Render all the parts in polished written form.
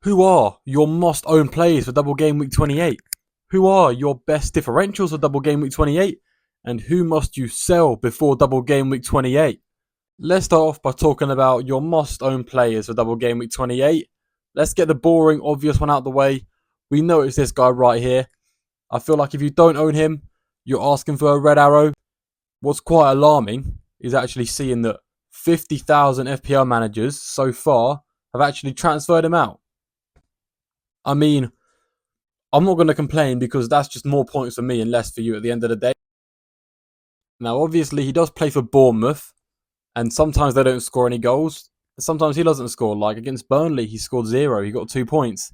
Who are your must own players for double game week 28? Who are your best differentials for double game week 28? And who must you sell before double game week 28? Let's start off by talking about your must own players for double game week 28. Let's get the boring, obvious one out the way. We know it's this guy right here. I feel like if you don't own him, you're asking for a red arrow. What's quite alarming is actually seeing that 50,000 FPL managers so far have actually transferred him out. I mean, I'm not going to complain because that's just more points for me and less for you at the end of the day. Now, obviously, he does play for Bournemouth, and sometimes they don't score any goals. Sometimes he doesn't score. Like against Burnley, he scored 0. He got 2 points.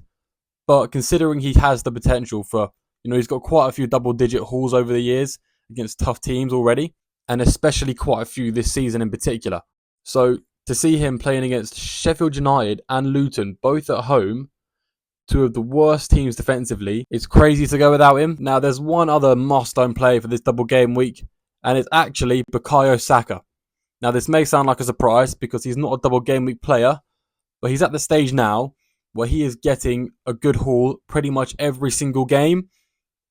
But considering he has the potential for, he's got quite a few double-digit hauls over the years against tough teams already, and especially quite a few this season in particular. So to see him playing against Sheffield United and Luton, both at home, two of the worst teams defensively, it's crazy to go without him. Now, there's one other must-own player for this double game week, and it's actually Bukayo Saka. Now, this may sound like a surprise because he's not a double game week player, but he's at the stage now where he is getting a good haul pretty much every single game,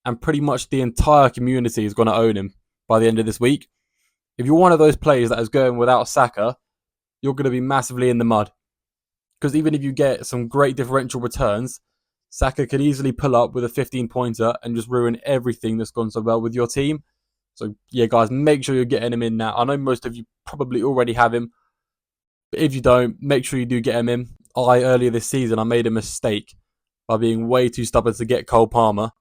and pretty much the entire community is going to own him by the end of this week. If you're one of those players that is going without Saka, you're going to be massively in the mud. Because even if you get some great differential returns, Saka could easily pull up with a 15-pointer and just ruin everything that's gone so well with your team. So, yeah, guys, make sure you're getting him in now. I know most of you probably already have him. But if you don't, make sure you do get him in. Earlier this season, I made a mistake by being way too stubborn to get Cole Palmer.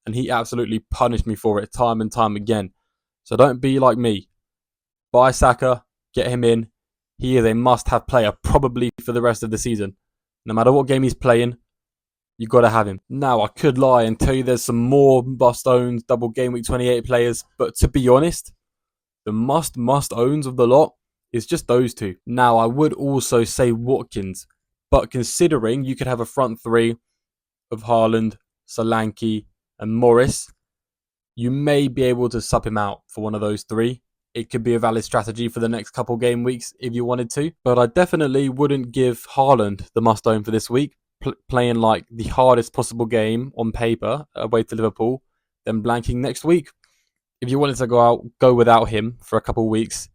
And he absolutely punished me for it time and time again. So don't be like me. Buy Saka, get him in. He is a must-have player, probably for the rest of the season. No matter what game he's playing, you've got to have him. Now, I could lie and tell you there's some more must-owns, double game week 28 players, but to be honest, the must-owns of the lot is just those two. Now, I would also say Watkins, but considering you could have a front three of Haaland, Solanke, and Morris, you may be able to sub him out for one of those three. It could be a valid strategy for the next couple game weeks if you wanted to. But I definitely wouldn't give Haaland the must-own for this week, playing like the hardest possible game on paper away to Liverpool, then blanking next week. If you wanted to go without him for a couple of weeks,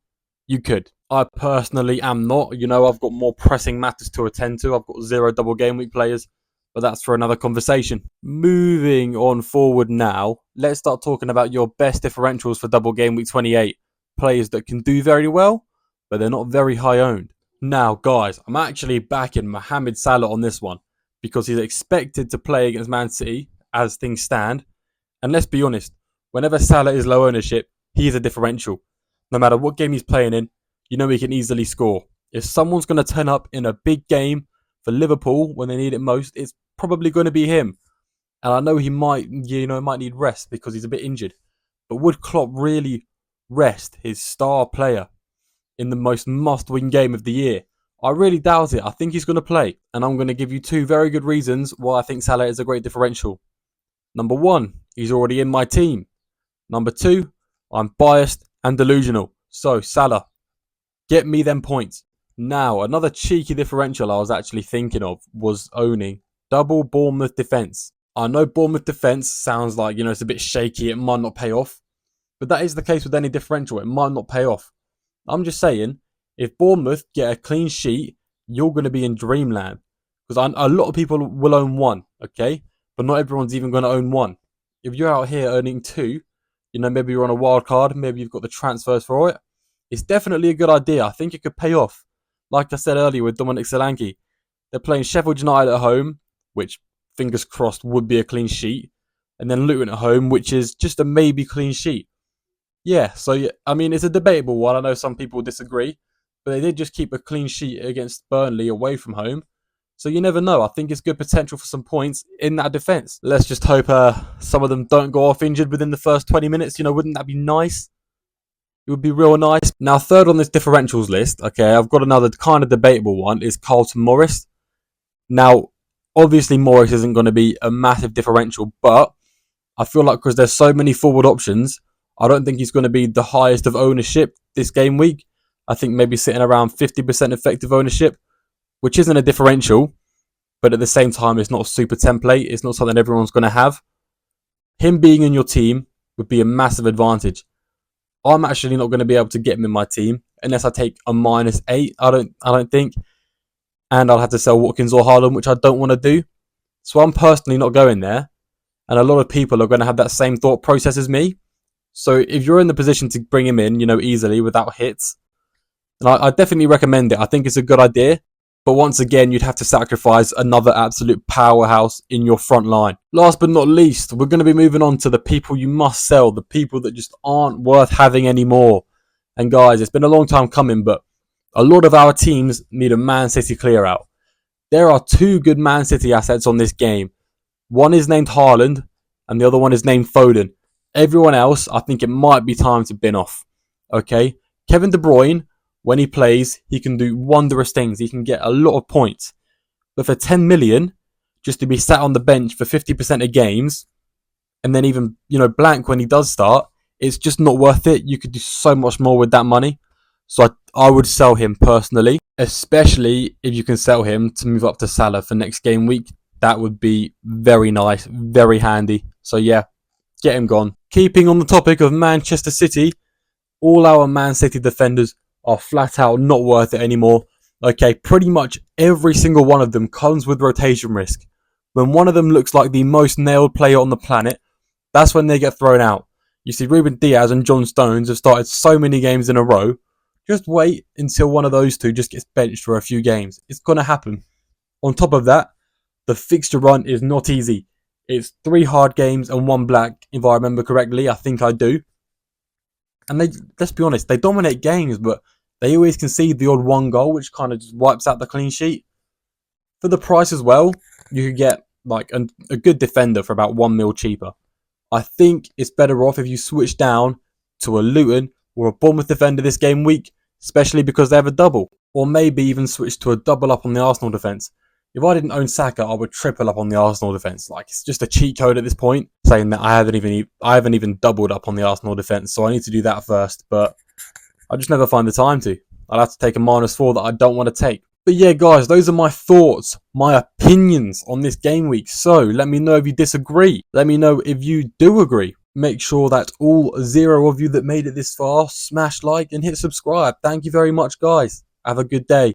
you could. I personally am not. I've got more pressing matters to attend to. I've got 0 double game week players, but that's for another conversation. Moving on forward now, let's start talking about your best differentials for double game week 28. Players that can do very well, but they're not very high owned. Now, guys, I'm actually backing Mohamed Salah on this one because he's expected to play against Man City as things stand. And let's be honest, whenever Salah is low ownership, he's a differential. No matter what game he's playing in, he can easily score. If someone's going to turn up in a big game for Liverpool when they need it most, it's probably going to be him. And I know he might need rest because he's a bit injured. But would Klopp really rest his star player in the most must-win game of the year? I really doubt it. I think he's going to play. And I'm going to give you 2 very good reasons why I think Salah is a great differential. Number 1, he's already in my team. Number 2, I'm biased and delusional. So, Salah, get me them points. Now, another cheeky differential I was actually thinking of was owning double Bournemouth defence. I know Bournemouth defence sounds like, it's a bit shaky. It might not pay off. But that is the case with any differential. It might not pay off. I'm just saying, if Bournemouth get a clean sheet, you're going to be in dreamland. Because a lot of people will own 1, okay? But not everyone's even going to own 1. If you're out here earning 2, maybe you're on a wild card, maybe you've got the transfers for it, it's definitely a good idea. I think it could pay off. Like I said earlier with Dominic Solanke, they're playing Sheffield United at home, which, fingers crossed, would be a clean sheet. And then Luton at home, which is just a maybe clean sheet. Yeah, so, I mean, it's a debatable one. I know some people disagree, but they did just keep a clean sheet against Burnley away from home. So you never know. I think it's good potential for some points in that defence. Let's just hope some of them don't go off injured within the first 20 minutes. Wouldn't that be nice? It would be real nice. Now, third on this differentials list, okay, I've got another kind of debatable one, is Carlton Morris. Now, obviously Morris isn't going to be a massive differential, but I feel like because there's so many forward options, I don't think he's going to be the highest of ownership this game week. I think maybe sitting around 50% effective ownership, which isn't a differential, but at the same time, it's not a super template. It's not something everyone's going to have. Him being in your team would be a massive advantage. I'm actually not going to be able to get him in my team unless I take a -8. I don't think, and I'll have to sell Watkins or Haaland, which I don't want to do. So I'm personally not going there, and a lot of people are going to have that same thought process as me. So if you're in the position to bring him in, easily without hits, and I definitely recommend it. I think it's a good idea. But once again, you'd have to sacrifice another absolute powerhouse in your front line. Last but not least, we're going to be moving on to the people you must sell, the people that just aren't worth having anymore. And guys, it's been a long time coming, but a lot of our teams need a Man City clear out. There are 2 good Man City assets on this game. One is named Haaland, and the other one is named Foden. Everyone else, I think it might be time to bin off. Okay? Kevin De Bruyne, when he plays, he can do wondrous things. He can get a lot of points. But for 10 million, just to be sat on the bench for 50% of games, and then even, blank when he does start, it's just not worth it. You could do so much more with that money. So I would sell him personally, especially if you can sell him to move up to Salah for next game week. That would be very nice, very handy. So yeah, get him gone. Keeping on the topic of Manchester City, all our Man City defenders are flat out not worth it anymore. Okay, pretty much every single one of them comes with rotation risk. When one of them looks like the most nailed player on the planet, that's when they get thrown out. You see, Ruben Diaz and John Stones have started so many games in a row. Just wait until one of those two just gets benched for a few games. It's going to happen. On top of that, the fixture run is not easy. It's 3 hard games and 1 black, if I remember correctly. I think I do. And let's be honest, they dominate games, but they always concede the odd 1 goal, which kind of just wipes out the clean sheet. For the price as well, you could get like a good defender for about 1 mil cheaper. I think it's better off if you switch down to a Luton or a Bournemouth defender this game week, especially because they have a double. Or maybe even switch to a double up on the Arsenal defence. If I didn't own Saka, I would triple up on the Arsenal defence. Like, it's just a cheat code at this point, saying that I haven't even doubled up on the Arsenal defence, so I need to do that first. But I just never find the time to. I'll have to take a -4 that I don't want to take. But yeah, guys, those are my thoughts, my opinions on this game week. So let me know if you disagree. Let me know if you do agree. Make sure that all 0 of you that made it this far smash like and hit subscribe. Thank you very much, guys. Have a good day.